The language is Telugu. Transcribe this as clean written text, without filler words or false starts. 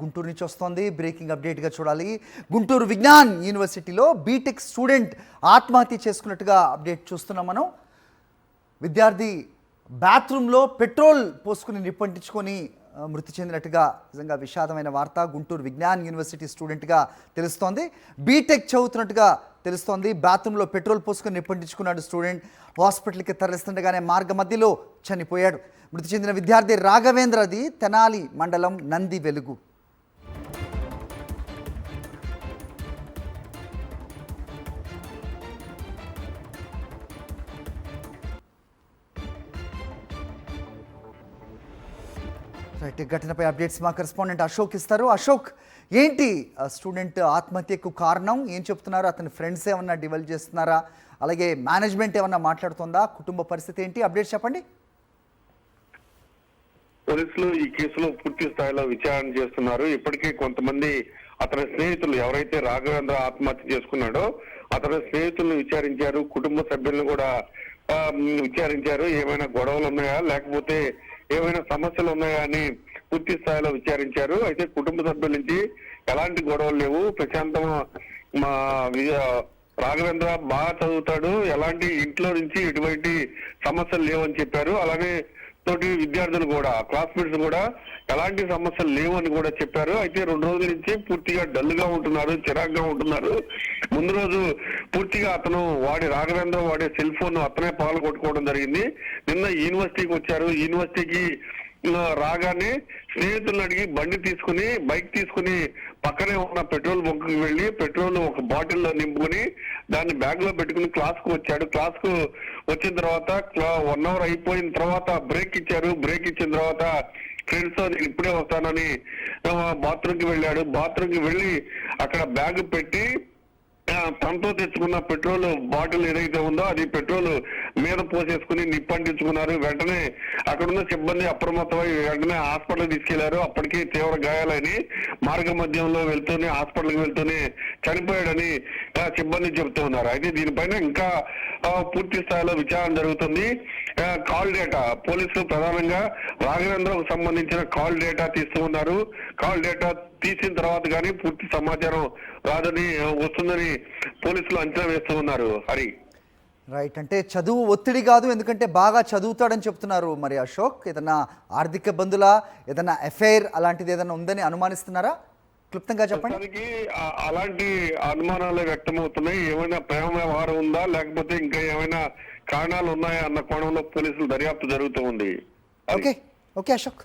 గుంటూరు నుంచి వస్తోంది. బ్రేకింగ్ అప్డేట్గా చూడాలి. గుంటూరు విజ్ఞాన్ యూనివర్సిటీలో బీటెక్ స్టూడెంట్ ఆత్మహత్య చేసుకున్నట్టుగా అప్డేట్ చూస్తున్నాం మనం. విద్యార్థి బాత్రూంలో పెట్రోల్ పోసుకుని నిప్పంటించుకొని మృతి చెందినట్టుగా నిజంగా విషాదమైన వార్త. గుంటూరు విజ్ఞాన్ యూనివర్సిటీ స్టూడెంట్గా తెలుస్తోంది. బీటెక్ చదువుతున్నట్టుగా తెలుస్తోంది. బాత్రూంలో పెట్రోల్ పోసుకొని నిప్పంటించుకున్నాడు స్టూడెంట్. హాస్పిటల్కి తరలిస్తుండగానే మార్గ మధ్యలో చనిపోయాడు. మృతి చెందిన విద్యార్థి రాఘవేంద్రది తెనాలి మండలం నంది వెలుగు. రైట్, ఘటనపై అప్డేట్స్ మా కరెస్పాండెంట్ అశోక్ ఇస్తారు. అశోక్, ఏంటి స్టూడెంట్ ఆత్మహత్యకు కారణం? ఏం చెప్తున్నారు? అతని ఫ్రెండ్స్ ఏమన్నా డివల్వ్ చేస్తున్నారా? అలాగే మేనేజ్మెంట్ ఏమన్నా మాట్లాడుతుందా? కుటుంబ పరిస్థితి ఏంటి? అప్డేట్స్ చెప్పండి. పోలీసులు ఈ కేసులో పూర్తి స్థాయిలో విచారణ చేస్తున్నారు. ఇప్పటికే కొంతమంది అతని స్నేహితులు, ఎవరైతే రాఘవేంద్ర ఆత్మహత్య చేసుకున్నాడో అతని స్నేహితులను విచారించారు, కుటుంబ సభ్యులను కూడా విచారించారు. ఏమైనా గొడవలు ఉన్నాయా, లేకపోతే ఏమైనా సమస్యలు ఉన్నాయా అని పూర్తి స్థాయిలో విచారించారు. అయితే కుటుంబ సభ్యుల నుంచి ఎలాంటి గొడవలు లేవు, ప్రశాంతంగా మా రాఘవేంద్ర బాగా చదువుతాడు, ఎలాంటి ఇంట్లో నుంచి ఎటువంటి సమస్యలు లేవని చెప్పారు. అలానే తోటి విద్యార్థులు కూడా, క్లాస్మేట్స్ కూడా ఎలాంటి సమస్యలు లేవు అని కూడా చెప్పారు. అయితే 2 రోజుల నుంచి పూర్తిగా డల్ గా ఉంటున్నారు, చిరాగ్గా ఉంటున్నారు. ముందు రోజు పూర్తిగా అతను రాఘవేంద్ర వాడే సెల్ ఫోన్ అతనే పగలగొట్టుకోవడం జరిగింది. నిన్న యూనివర్సిటీకి వచ్చారు. యూనివర్సిటీకి రాగానే స్నేహితులను అడిగి బైక్ తీసుకుని పక్కనే ఉన్న పెట్రోల్ బంక్కి వెళ్లి పెట్రోల్ ఒక బాటిల్లో నింపుకుని దాన్ని బ్యాగ్ లో పెట్టుకుని క్లాస్ కు వచ్చాడు. క్లాస్ కు వచ్చిన తర్వాత 1 అవర్ అయిపోయిన తర్వాత బ్రేక్ ఇచ్చారు. బ్రేక్ ఇచ్చిన తర్వాత ఫ్రెండ్స్ తో నేను ఇప్పుడే వస్తానని బాత్రూమ్ కి వెళ్ళాడు. బాత్రూమ్ కి వెళ్ళి అక్కడ బ్యాగ్ పెట్టి తనతో తెచ్చుకున్న పెట్రోల్ బాటిల్ ఏదైతే ఉందో అది పెట్రోల్ మీద పోసేసుకుని నిప్పంటించుకున్నారు. వెంటనే అక్కడున్న సిబ్బంది అప్రమత్తమై వెంటనే హాస్పిటల్ తీసుకెళ్లారు. అప్పటికే తీవ్ర గాయాలని మార్గ మధ్యంలో హాస్పిటల్కి వెళ్తూనే చనిపోయాడని సిబ్బంది చెబుతూ ఉన్నారు. అయితే దీనిపైన ఇంకా పూర్తి స్థాయిలో విచారణ జరుగుతుంది. కాల్ డేటా పోలీసులు ప్రధానంగా రాఘవేంద్రకు సంబంధించిన కాల్ డేటా తీస్తూ ఉన్నారు. కాల్ డేటా తీసిన తర్వాత కానీ పూర్తి సమాచారం వస్తుందని పోలీసులు అంచనా వేస్తూ ఉన్నారు. హరి, రైట్, అంటే చదువు ఒత్తిడి కాదు, ఎందుకంటే బాగా చదువుతాడని చెప్తున్నారు. మరి అశోక్, ఏదన్నా ఆర్థిక ఇబ్బందులా, ఏదన్నా ఎఫైర్ అలాంటిది ఏదన్నా ఉందని అనుమానిస్తున్నారా? క్లుప్తంగా చెప్పండి. అలాంటి అనుమానాలు వ్యక్తమవుతున్నాయి. ఏమైనా ప్రేమ వ్యవహారం ఉందా, లేకపోతే ఇంకా ఏమైనా కారణాలు ఉన్నాయా అన్న కోణంలో పోలీసులు దర్యాప్తు జరుగుతూ ఉంది. ఓకే అశోక్.